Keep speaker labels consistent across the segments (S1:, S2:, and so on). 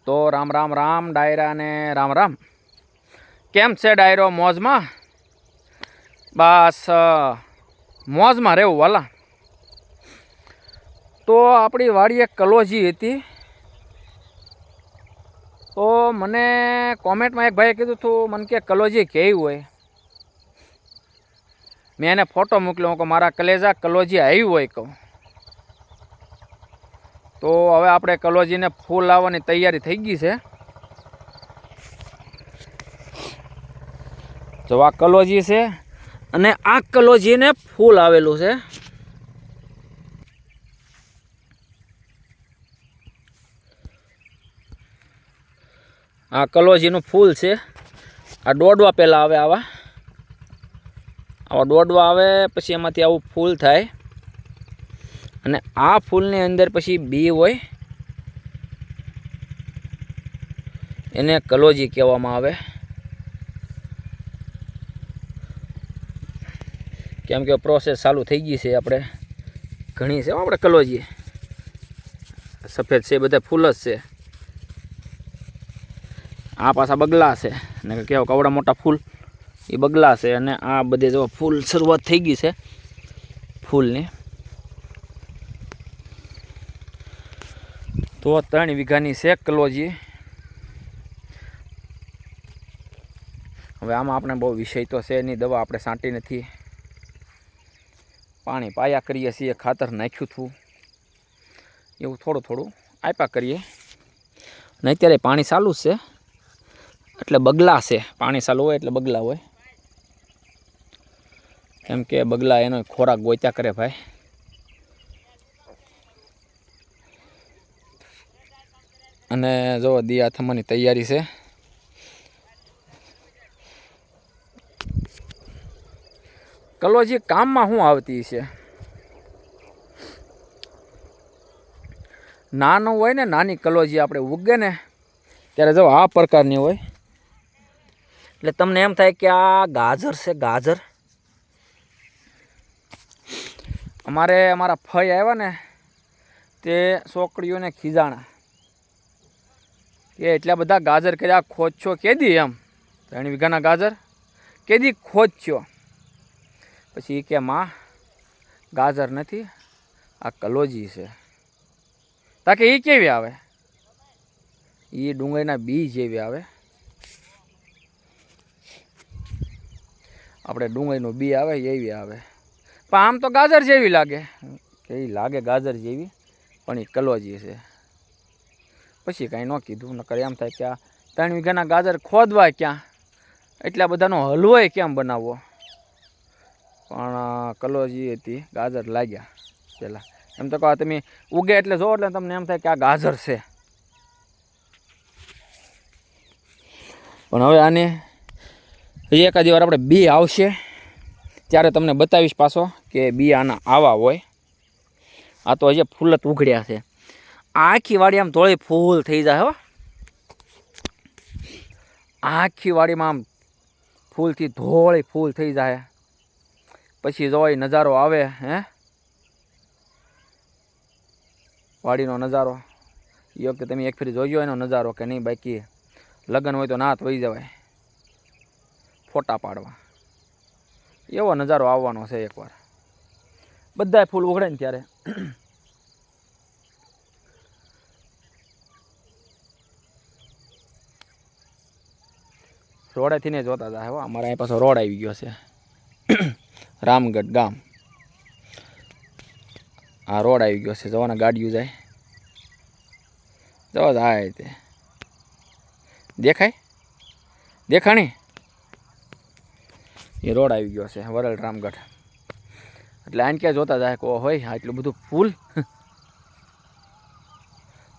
S1: તો રામ રામ રામ ડાયરા ને રામ રામ. કેમ છે ડાયરો? મોજમાં? બસ મોજમાં રહેવું વાલા. તો આપણી વાડીએ કલોજી હતી. તો મને કોમેન્ટમાં એક ભાઈએ કીધું હતું, મને કે કલોજી કેવી હોય. મેં એને ફોટો મોકલ્યો, હું કહું મારા કલેજા કલોજી આવી હોય કહું. તો હવે આપણે કલોજીને ફૂલ આવવાની તૈયારી થઈ ગઈ છે. જો આ કલોજી છે અને આ કલોજીને ફૂલ આવેલું છે. આ કલોજીનું ફૂલ છે. આ દોડવા પહેલાં આવે આવા દોડવા આવે, પછી એમાંથી આવું ફૂલ થાય અને આ ફૂલની અંદર પછી બી હોય, એને કલોજી કહેવામાં આવે. કેમ કે પ્રોસેસ ચાલુ થઈ ગઈ છે. આપણે ઘણી છે આપણે કલોજી સફેદ છે, બધા ફૂલ જ છે. આ પાછા બગલા છે ને કેવો કવડા મોટા ફૂલ એ બગલા છે. અને આ બધે જો ફૂલ શરૂઆત થઈ ગઈ છે ફૂલની. તો 3 વીઘાની છે કલોજી. હવે આમાં આપણે બહુ વિષય તો છે નહીં, દવા આપણે છાંટી નથી, પાણી પાયા કરીએ છીએ, ખાતર નાખ્યું હતું એવું થોડું થોડું આપ્યા કરીએ. અને અત્યારે પાણી ચાલુ જ છે એટલે બગલા છે. પાણી ચાલુ હોય એટલે બગલા હોય, કેમ કે બગલા એનો ખોરાક ગોત્યા કરે ભાઈ. અને જો દિયા થવાની તૈયારી છે. કલોજી કામમાં શું આવતી છે? નાનું હોય ને, નાની કલોજી આપણે ઉગે ને ત્યારે જો આ પ્રકારની હોય. એટલે તમને એમ થાય કે આ ગાજર છે, ગાજર. અમારા ફઈ આવ્યા ને તે છોકરીઓને ખીજાણા કે એટલા બધા ગાજર કર્યા, ખોદશો કેદી? એમ 3 વીઘાના ગાજર કેદી ખોદશો? પછી કે માં ગાજર નથી, આ કલોજી છે. તાકે એ કેવી આવે? એ ડુંગળીના બી જેવી આવે. આપણે ડુંગળીનું બી આવે એવી આવે, પણ આમ તો ગાજર જેવી લાગે. કે એ લાગે ગાજર જેવી, પણ એ કલોજી છે. પછી કાંઈ ન કીધું, નકર એમ થાય કે આ 3 વીઘાના ગાજર ખોદવા ક્યાં, એટલા બધાનો હલવાય કેમ બનાવવો? પણ કલોજી હતી, ગાજર લાગ્યા પહેલાં. એમ તો કહો તમે ઉગે એટલે જો એટલે તમને એમ થાય કે આ ગાજર છે. પણ હવે આને એકાદી વાર આપણે બી આવશે ત્યારે તમને બતાવીશ પાછો કે બી આના આવા હોય. આ તો હજી ફૂલ જ ઉઘડ્યા છે. આખી વાડી આમ ધોળી ફૂલ થઈ જાય હો. આખી વાડીમાં આમ ફૂલથી ધોળી ફૂલ થઈ જાય. પછી જો એ નજારો આવે, હે વાડીનો નજારો એ વખતે તમે એક ફેરી જોયો એનો નજારો કે નહીં? બાકી લગ્ન હોય તો નાત વહી જવાય ફોટા પાડવા, એવો નજારો આવવાનો છે એકવાર. બધાય ફૂલ ઉઘડે ને ત્યારે. રોડેથી ને જોતા હતા. હો અમારે અહીં પાછો રોડ આવી ગયો છે, રામગઢ ગામ. આ રોડ આવી ગયો છે, જવાના ગાડીઓ જાય. જવા જાય તે દેખાય, દેખાણી એ રોડ આવી ગયો છે, વરલ રામગઢ. એટલે આને ક્યાં જોતા જાય કે હોય આટલું બધું ફૂલ.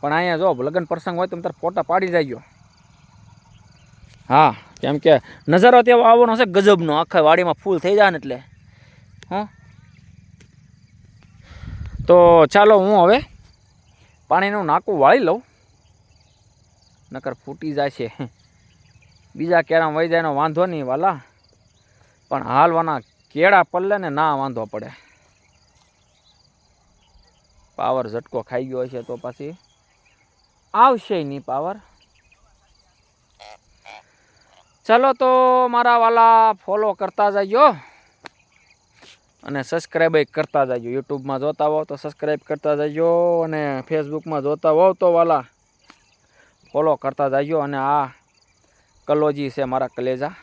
S1: પણ અહીંયા જો લગ્ન પ્રસંગ હોય તો તારે ફોટા પાડી જાય. હા, કેમ કે નજારો તેવો આવવાનો છે ગજબનો. આખા વાડીમાં ફૂલ થઈ જાય ને એટલે. હા, તો ચાલો હું હવે પાણીનું નાકું વાળી લઉં, નકર ફૂટી જાય છે. બીજા કેળા વહી જાય એનો વાંધો નહીં વાલા, પણ હાલવાના કેળા પલ્લે ને ના વાંધો પડે. પાવર ઝટકો ખાઈ ગયો છે તો પછી આવશે નહીં પાવર. ચાલો તો મારા વાલા ફોલો કરતા જજો અને સબસ્ક્રાઈબ કરતા જજો. યુટ્યુબમાં જોતા હોવ તો સબસ્ક્રાઈબ કરતા જજો અને ફેસબુકમાં જોતા હોવ તો વાલા ફોલો કરતા જજો. અને આ કલોજી છે મારા કલેજા.